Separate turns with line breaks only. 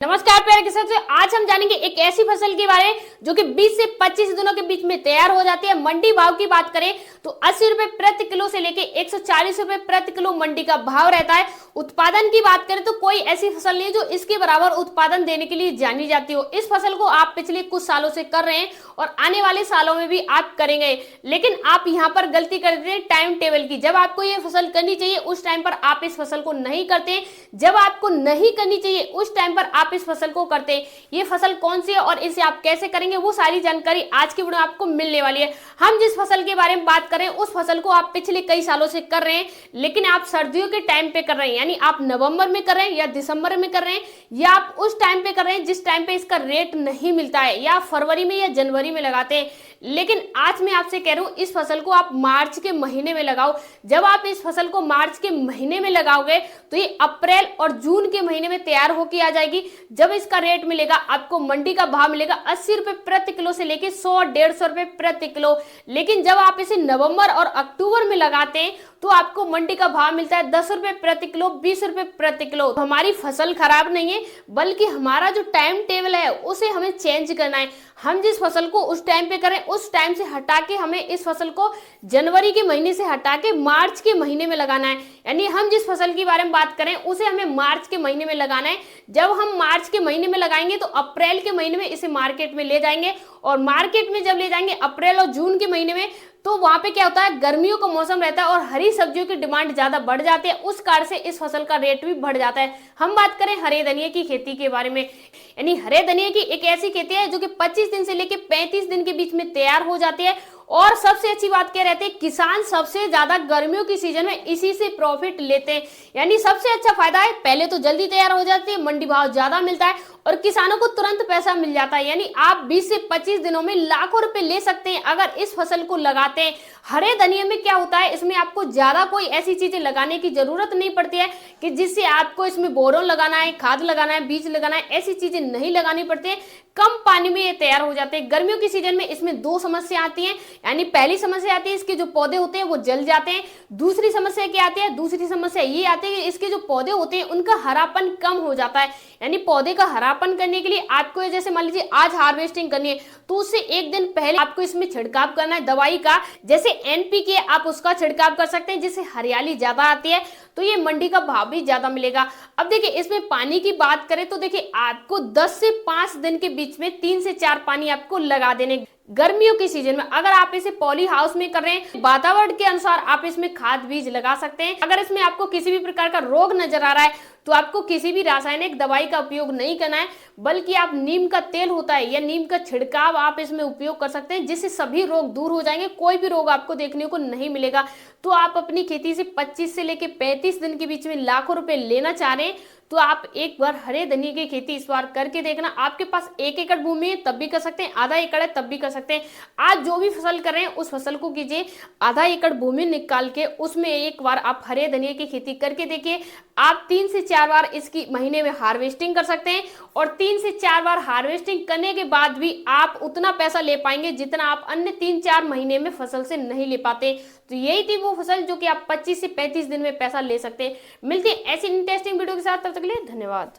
नमस्कार प्यारे किसान साथियों, आज हम जानेंगे एक ऐसी फसल के बारे में जो कि 20 से 25 दिनों के बीच में तैयार हो जाती है। मंडी भाव की बात करें तो 80 रुपए प्रति किलो से लेके 140 रुपए प्रति किलो मंडी का भाव रहता है। उत्पादन की बात करें तो कोई ऐसी फसल नहीं है जो इसके बराबर उत्पादन देने के लिए जानी जाती हो। इस फसल को आप पिछले कुछ सालों से कर रहे हैं और आने वाले सालों में भी आप करेंगे, लेकिन आप यहाँ पर गलती करते हैं टाइम टेबल की। जब आपको ये फसल करनी चाहिए उस टाइम पर आप इस फसल को नहीं करते, जब आपको नहीं करनी चाहिए उस टाइम पर आप इस फसल को करते हैं। ये फसल कौन सी है और इसे आप कैसे करेंगे, वो सारी जानकारी आज की वीडियो में आपको मिलने वाली है। हम जिस फसल के बारे में बात करें उस फसल को आप पिछले कई सालों से कर रहे हैं, लेकिन आप सर्दियों के टाइम पे कर रहे हैं, यानी आप नवंबर में कर रहे हैं या दिसंबर में कर रहे हैं या आप उस टाइम पे कर रहे हैं जिस टाइम पे इसका रेट नहीं मिलता है, या फरवरी में या जनवरी में लगाते हैं। लेकिन आज मैं आपसे कह रहा हूं इस फसल को आप मार्च के महीने में लगाओ। जब आप इस फसल को मार्च के महीने में लगाओगे तो ये अप्रैल और जून के महीने में तैयार होकर आ जाएगी। जब इसका रेट मिलेगा, आपको मंडी का भाव मिलेगा 80 रुपए प्रति किलो से लेके 100-150 रुपए प्रति किलो। लेकिन जब आप इसे नवंबर और अक्टूबर में लगाते हैं तो आपको मंडी का भाव मिलता है 10 रुपए प्रति किलो, 20 रुपए प्रति किलो। तो हमारी फसल खराब नहीं है, बल्कि हमारा जो टाइम टेबल है उसे हमें चेंज करना है। हम जिस फसल को उस टाइम पे करें उस टाइम से हटा के हमें इस फसल को जनवरी के महीने से हटा के मार्च के महीने में लगाना है। यानी हम जिस फसल के बारे में बात करें उसे हमें मार्च के महीने में लगाना है। जब हम मार्च के महीने में लगाएंगे तो अप्रैल के महीने में इसे मार्केट में ले जाएंगे, और मार्केट में जब ले जाएंगे अप्रैल और जून के महीने में, तो वहां पे क्या होता है, गर्मियों का मौसम रहता है और हरी सब्जियों की डिमांड ज्यादा बढ़ जाती है। उस कारण से इस फसल का रेट भी बढ़ जाता है। हम बात करें हरे धनिया की खेती के बारे में, यानी हरे धनिया की एक ऐसी खेती है जो कि 25 दिन से लेकर 35 दिन के बीच में तैयार हो जाती है। और सबसे अच्छी बात क्या रहती है, किसान सबसे ज्यादा गर्मियों की सीजन में इसी से प्रॉफिट लेते हैं। यानी सबसे अच्छा फायदा है, पहले तो जल्दी तैयार हो जाती है, मंडी भाव ज्यादा मिलता है और किसानों को तुरंत पैसा मिल जाता है। यानी आप 20 से 25 दिनों में लाखों रुपए ले सकते हैं अगर इस फसल को लगाते हैं। हरे धनिया में क्या होता है, इसमें आपको ज्यादा कोई ऐसी चीजें लगाने की जरूरत नहीं पड़ती है कि जिससे आपको इसमें बोरोन लगाना है, खाद लगाना है, बीज लगाना है, ऐसी चीजें नहीं लगानी पड़ती है। कम पानी में ये तैयार हो जाते हैं। गर्मियों की सीजन में इसमें दो समस्या आती है, यानी पहली समस्या आती है इसके जो पौधे होते हैं वो जल जाते हैं। दूसरी समस्या क्या आती है, दूसरी समस्या ये आती है कि इसके जो पौधे होते हैं उनका हरापन कम हो जाता है। यानी पौधे का हरापन करने के लिए आपको, जैसे मान लीजिए आज हार्वेस्टिंग करनी है तो उससे एक दिन पहले आपको इसमें छिड़काव करना है दवाई का, जैसे NPK आप उसका छिड़काव कर सकते हैं जिससे हरियाली ज्यादा आती है, तो ये मंडी का भाव भी ज्यादा मिलेगा। अब देखिए इसमें पानी की बात करें तो देखिए आपको 10 से 5 दिन के बीच में 3 से 4 पानी आपको लगा देने। गर्मियों की सीजन में अगर आप इसे पॉली हाउस में कर रहे हैं, वातावरण के अनुसार आप इसमें खाद बीज लगा सकते हैं। अगर इसमें आपको किसी भी प्रकार का रोग नजर आ रहा है तो आपको किसी भी रासायनिक दवाई का उपयोग नहीं करना है, बल्कि आप नीम का तेल होता है या नीम का छिड़काव आप इसमें उपयोग कर सकते हैं, जिससे सभी रोग दूर हो जाएंगे, कोई भी रोग आपको देखने को नहीं मिलेगा। तो आप अपनी खेती से 25 से लेकर 35 दिन के बीच में लाखों रुपए लेना चाह रहे हैं तो आप एक बार हरे धनिया की खेती इस बार करके देखना। आपके पास 1 एकड़ भूमि है तब भी कर सकते हैं, आधा एकड़ है तब भी कर सकते हैं। आज जो भी फसल कर रहे हैं उस फसल को कीजिए, आधा एकड़ भूमि निकाल के उसमें एक बार आप हरे धनिया की खेती करके देखिए। आप 3 से 4 बार इसकी महीने में हार्वेस्टिंग कर सकते हैं, और 3 से 4 बार हार्वेस्टिंग करने के बाद भी आप उतना पैसा ले पाएंगे जितना आप अन्य 3-4 महीने में फसल से नहीं ले पाते। तो यही थी वो फसल जो कि आप 25 से 35 दिन में पैसा ले सकते हैं। मिलती है ऐसी इंटरेस्टिंग वीडियो के साथ, तब तक के लिए धन्यवाद।